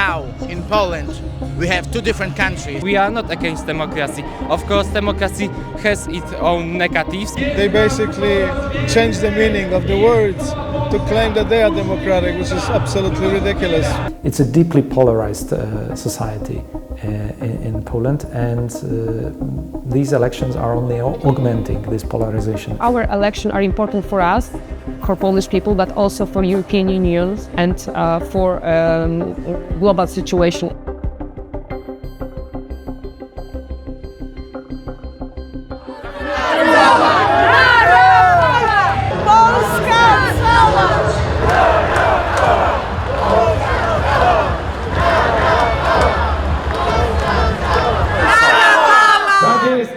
now in Poland we have two different countries. We are not against democracy. Of course, democracy has its own negatives. They basically change the meaning of the words to claim that they are democratic, which is absolutely ridiculous. It's a deeply polarized society in Poland, and these elections are only augmenting this polarization. Our elections are important for us, for Polish people, but also for European Union and for global situation.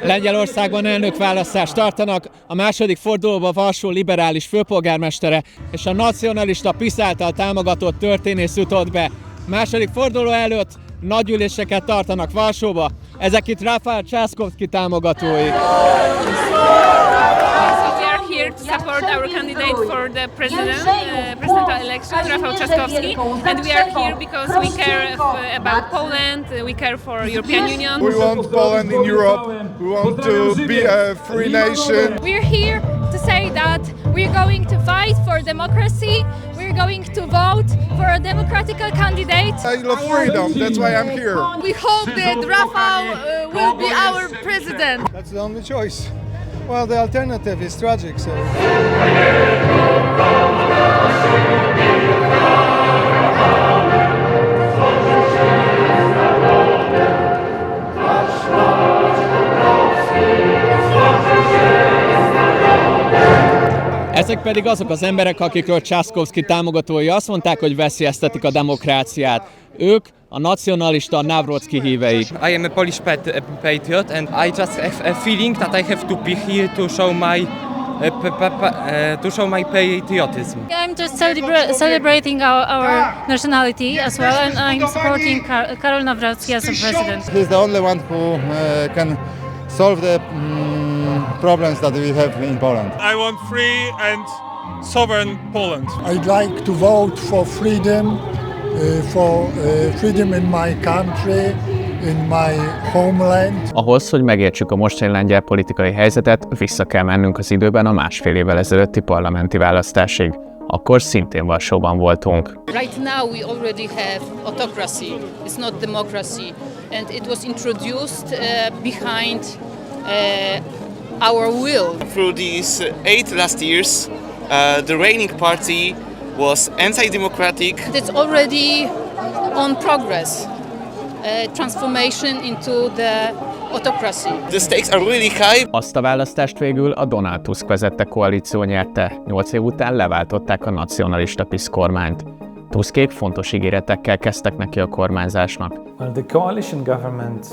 Lengyelországban elnökválasztást tartanak, a második fordulóban Varsó liberális főpolgármestere és a nacionalista PiS által támogatott történész jutott be. Második forduló előtt nagyüléseket tartanak Varsóba, ezek itt Rafał Trzaskowski támogatói. Here to support our candidate for the presidential election, Rafał Trzaskowski, and we are here because we care about Poland, we care for European Union. We want Poland in Europe, we want to be a free nation. We're here to say that we're going to fight for democracy, we're going to vote for a democratic candidate. I love freedom, that's why I'm here. We hope that Rafał will be our president. That's the only choice. Well, the alternative is tragic, so... Ezek pedig azok az emberek, akikről Trzaskowski támogatói azt mondták, hogy veszélyeztetik a demokráciát. Ők a nacionalista Nawrocki hívei. I am a Polish patriot and I just have a feeling that I have to be here to show my patriotism. I'm just celebrating our nationality as well, and I'm supporting Karol Nawrocki as a president. He's the only one who can solve the problems that we have in Poland. I want free and sovereign Poland. I'd like to vote for freedom, freedom in my country, in my homeland. Ahhoz, hogy megértsük a mostani lengyel politikai helyzetet, vissza kell mennünk az időben a másfél évvel ezelőtti parlamenti választásig. Akkor szintén Varsóban voltunk. Right now we already have autocracy. It's not democracy, and it was introduced behind our will. Through these 8 last years, the reigning party was anti-democratic. It's already on progress, transformation into the autocracy. The stakes are really high. Azt a választást végül a Donald Tusk vezette koalíció nyerte. 8 év után leváltották a nacionalista PiS kormányt. Tuskék fontos ígéretekkel kezdtek neki a kormányzásnak. Well, the coalition government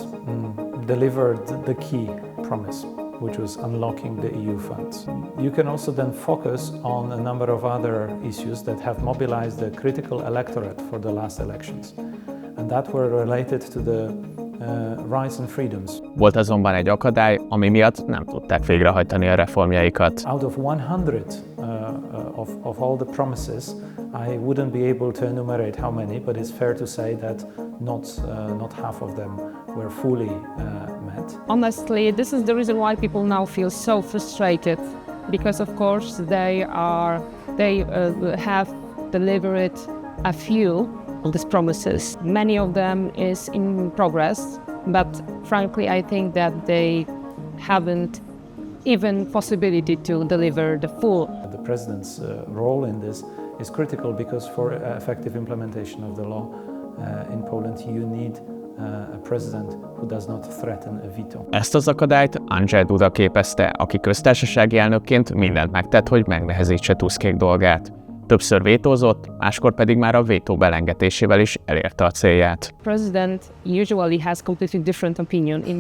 delivered the key promise, which was unlocking the EU funds. You can also then focus on a number of other issues that have mobilized the critical electorate for the last elections, and that were related to the rights and freedoms. Volt azonban egy akadály, ami miatt nem tudták végrehajtani a reformjaikat. Out of 100 of all the promises, I wouldn't be able to enumerate how many, but it's fair to say that not half of them were fully met. Honestly, this is the reason why people now feel so frustrated, because of course they have delivered a few of these promises. Many of them is in progress, but frankly I think that they haven't even possibility to deliver the full. The president's role in this is critical because for effective implementation of the law in Poland you need a president who does not threaten a veto. Ezt az akadályt Andrzej Duda képezte, aki köztársasági elnökként mindent megtett, hogy megnehezítse Tuskék dolgát. Többször vétózott, máskor pedig már a vétó belengetésével is elérte a célját. President usually has completely different opinion in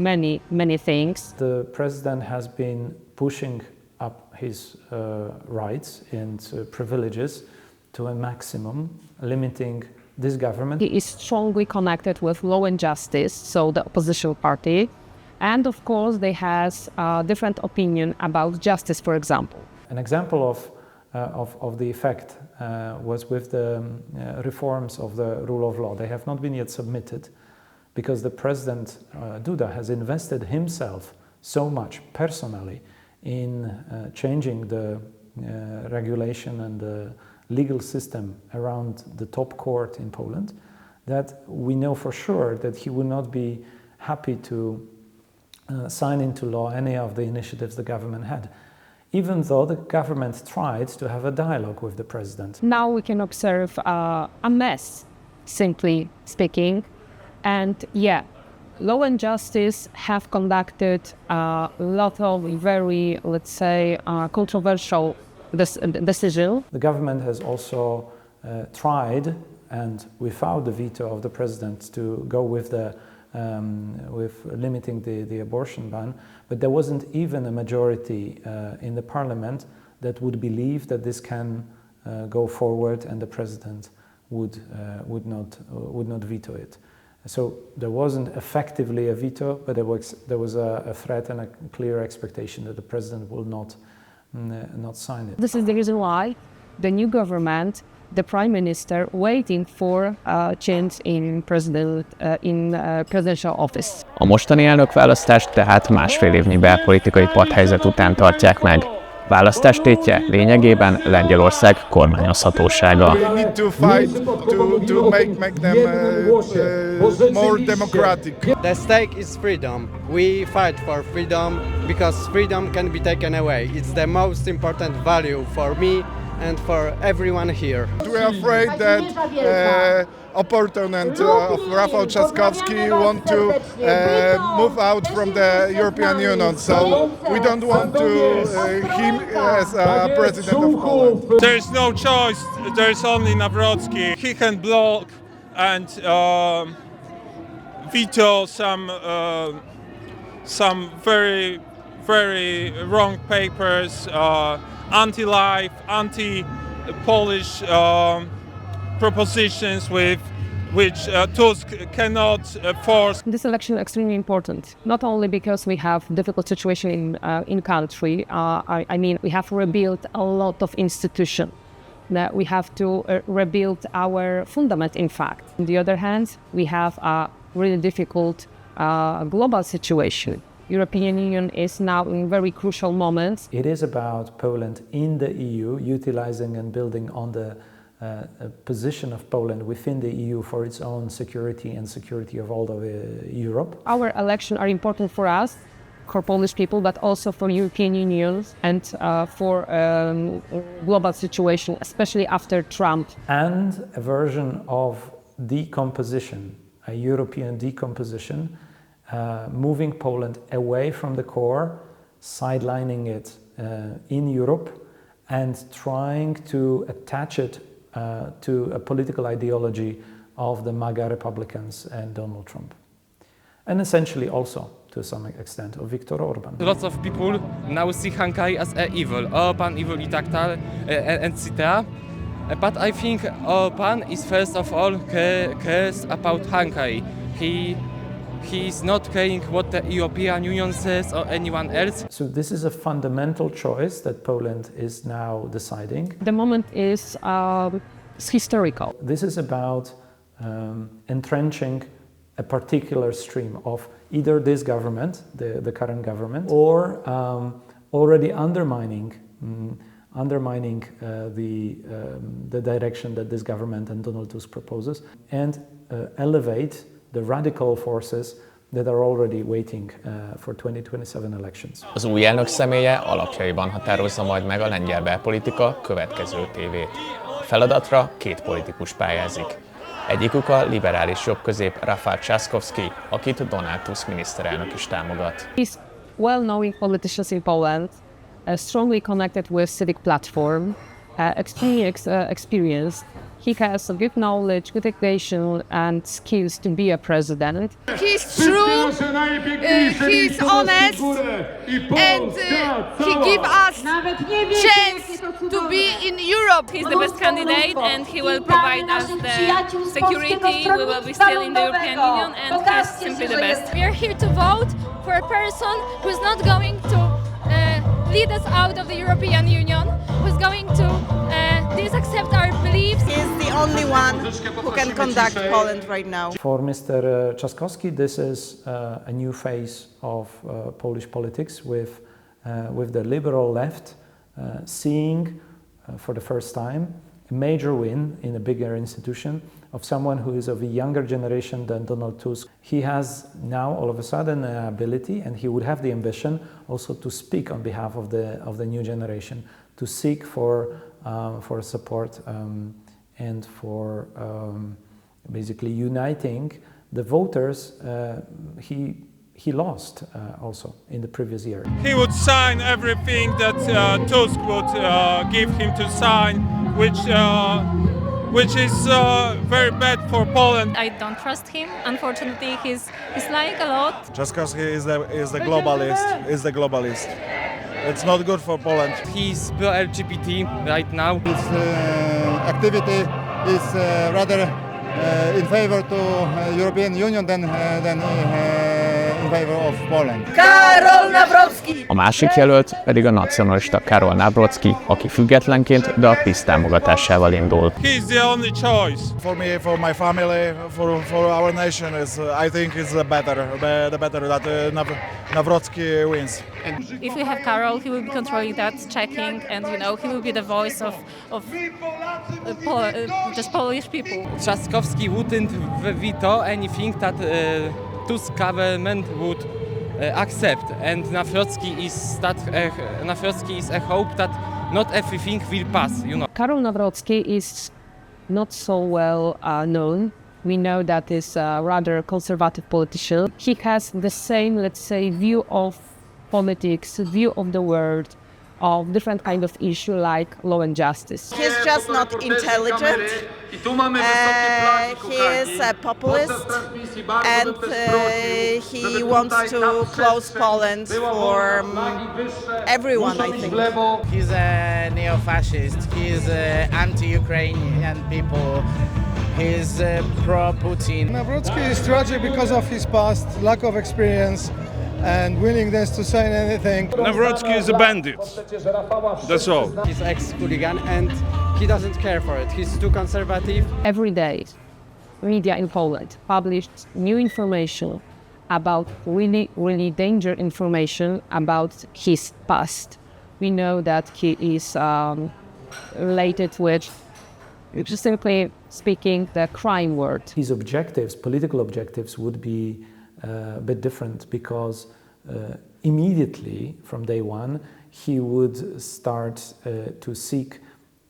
many things. The president has been pushing up his rights and privileges to a maximum, limiting this government. He is strongly connected with law and justice, so the opposition party, and of course they has a different opinion about justice, for example. An example of the effect was with the reforms of the rule of law. They have not been yet submitted because the President Duda has invested himself so much personally in changing the regulation and the legal system around the top court in Poland that we know for sure that he would not be happy to sign into law any of the initiatives the government had, even though the government tried to have a dialogue with the president. Now we can observe a mess, simply speaking, and Law and Justice have conducted a lot of very, let's say, controversial decisions. The government has also tried, and without the veto of the president, to go with the with limiting the abortion ban, but there wasn't even a majority in the parliament that would believe that this can go forward, and the president would not veto it. So there wasn't effectively a veto, but there was a threat and a clear expectation that the president will not sign it. This is the reason why the new government, the Prime Minister, waiting for a change in presidential office. A mostani elnökválasztást tehát másfél évnyi belpolitikai padhelyzet után tartják meg. Választás tétje lényegében Lengyelország kormányozhatósága. We need to fight to make them more democratic. The stake is freedom. We fight for freedom because freedom can be taken away. It's the most important value for me and for everyone here. We are afraid that opponent of Rafał Trzaskowski want to move out from the European Union, so we don't want him as a president of Poland. There is no choice. There is only Nawrocki. He can block and veto some very, very wrong papers, anti-life, anti-Polish propositions which Tusk cannot force. This election is extremely important, not only because we have difficult situation in country. I mean, we have rebuilt a lot of institutions. We have to rebuild our fundament, in fact. On the other hand, we have a really difficult global situation. European Union is now in very crucial moments. It is about Poland in the EU, utilizing and building on the position of Poland within the EU for its own security and security of all of Europe. Our elections are important for us, for Polish people, but also for European Union and for global situation, especially after Trump. And a version of decomposition, a European decomposition, moving Poland away from the core, sidelining it in Europe, and trying to attach it to a political ideology of the MAGA Republicans and Donald Trump. And essentially also, to some extent, of Viktor Orban. Lots of people now see Hungary as evil, Orban evil, etc. But I think Orban is first of all cares about Hungary. He is not caring what the European Union says or anyone else. So this is a fundamental choice that Poland is now deciding. The moment is historical. This is about entrenching a particular stream of either this government, the current government, or already undermining the direction that this government and Donald Tusk proposes, and elevate the radical forces that are already waiting for 2027 elections. Az új elnök személye alapjaiban határozza majd meg a lengyel belpolitika következő évét. A feladatra két politikus pályázik. Egyikük a liberális jobbközép Rafał Trzaskowski, akit Donald Tusk miniszterelnök is támogat. He's well-known politicians in Poland, strongly connected with civic platform, extremely experienced. He has good knowledge, good education and skills to be a president. He's true, he's honest, and he gives us chance to be in Europe. He's the best candidate and he will provide us the security, we will be still in the European Union, and he's simply the best. We are here to vote for a person who is not going to lead us out of the European Union, who's going to disaccept our beliefs. He is the only one who can conduct Poland right now. For Mr. Trzaskowski, this is a new phase of Polish politics with the liberal left seeing for the first time a major win in a bigger institution of someone who is of a younger generation than Donald Tusk. He has now all of a sudden an ability, and he would have the ambition also to speak on behalf of the new generation, to seek for support and for basically uniting the voters he lost also in the previous year. He would sign everything that Tusk would give him to sign, which is very bad for Poland. I don't trust him. Unfortunately, he's lying a lot. Trzaskowski is the globalist. It's not good for Poland. He's pro-LGBT right now. His activity is rather in favor to European Union than in favor of Poland. Karol Nawrocki! A másik jelölt pedig a nacionalista Karol Nawrocki, aki függetlenként, de a PiS támogatásával indul. He's the only choice. For me, for my family, for our nation, I think it's the better that Nawrocki wins. And if we have Karol, he will be controlling that, checking, and he will be the voice of just Polish people. Trzaskowski wouldn't veto anything that Tusk government would accept, and Nawrocki is a hope that not everything will pass. Karol Nawrocki is not so well known. We know that he's a rather conservative politician. He has the same, let's say, view of politics, view of the world, of different kind of issue like law and justice. He's just not intelligent. He is a populist, and he wants to close Poland for everyone, I think. He's a neo-fascist. He's anti-Ukrainian people. He's pro-Putin. Nawrocki is tragic because of his past, lack of experience, and willingness to sign anything. Nawrocki is a bandit. That's all. He's ex-hooligan and he doesn't care for it. He's too conservative. Every day, media in Poland published new information about really dangerous information about his past. We know that he is related with, simply speaking, the crime world. His objectives, political objectives, would be a bit different because immediately from day one he would start to seek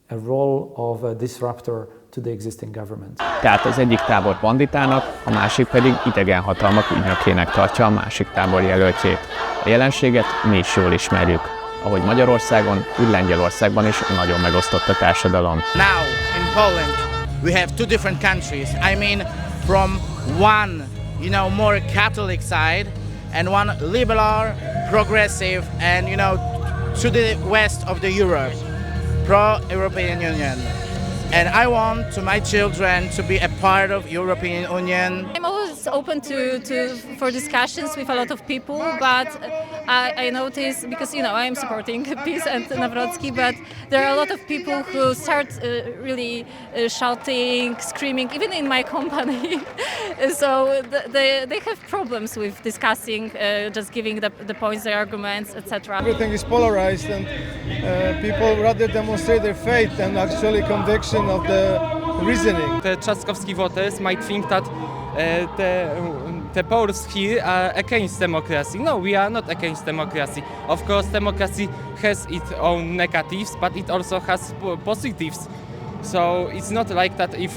a role of a disruptor to the existing government. Tehát az egyik tábor banditának, a másik pedig idegen hatalmak ügynökének tartja a másik tábor jelöltjét. A jelenséget mi is jól ismerjük. Ahogy Magyarországon, úgy Lengyelországban is nagyon megosztott a társadalom. Now in Poland we have two different countries. I mean, from one more Catholic side and one liberal, progressive, and to the west of the Europe, pro-European Union. And I want to my children to be a part of European Union. I'm always open for discussions with a lot of people, but I notice, because I am supporting PiS and Nawrocki, but there are a lot of people who start really shouting, screaming, even in my company. So they have problems with discussing, just giving the points, the arguments, etc. Everything is polarized, and people rather demonstrate their faith than actually conviction of the reasoning. The Trzaskowski voters might think that the Poles here are against democracy. No, we are not against democracy. Of course, democracy has its own negatives, but it also has positives. So it's not like that if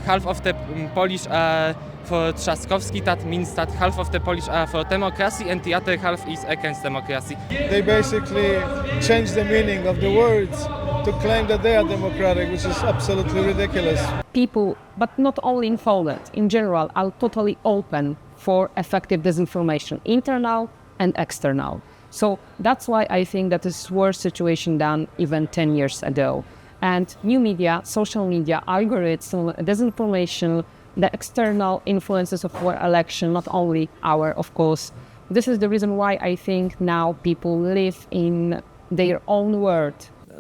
half of the Polish are for Trzaskowski, that means that half of the Polish are for democracy and the other half is against democracy. They basically change the meaning of the words to claim that they are democratic, which is absolutely ridiculous. People, but not only in Poland, in general, are totally open for effective disinformation, internal and external. So that's why I think that is worse situation than even 10 years ago. And new media, social media, algorithms, disinformation, the external influences of our election, not only our, of course, This is the reason why I think now people live in their own world.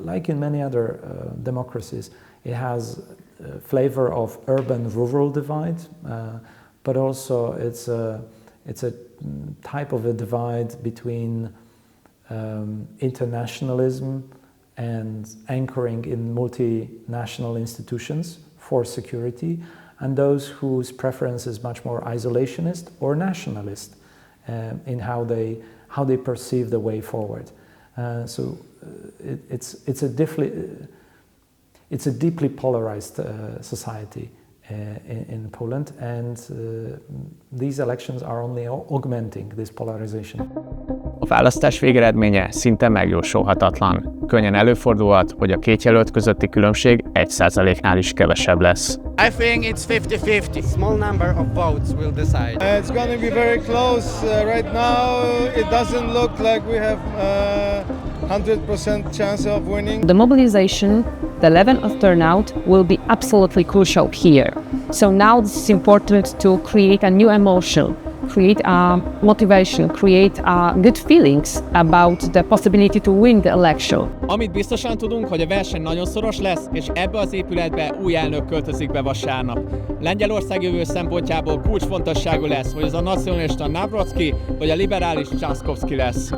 Like in many other democracies, it has a flavor of urban-rural divide, but also it's a type of a divide between internationalism and anchoring in multinational institutions for security, and those whose preference is much more isolationist or nationalist in how they perceive the way forward. It's a deeply polarized society in Poland, and these elections are only augmenting this polarization. A választás végeredménye szinte megjósolhatatlan. Könnyen előfordulhat, hogy a két jelölt közötti különbség 1%-nál is kevesebb lesz. I think it's 50-50. Small number of votes will decide. It's going to be very close. Right now, it doesn't look like we have 100% chance of winning. The mobilization, the level of turnout will be absolutely crucial here. So now this is important to create a new emotion, create a motivation, create good feelings about the possibility to win the election. Amit biztosan tudunk, hogy a verseny nagyon szoros lesz, és ebbe az épületbe új elnök költözik be vasárnap. Lengyelország jövő szempontjából kulcsfontosságú lesz, hogy az a nacionalista Nawrocki vagy a liberális Trzaskowski lesz.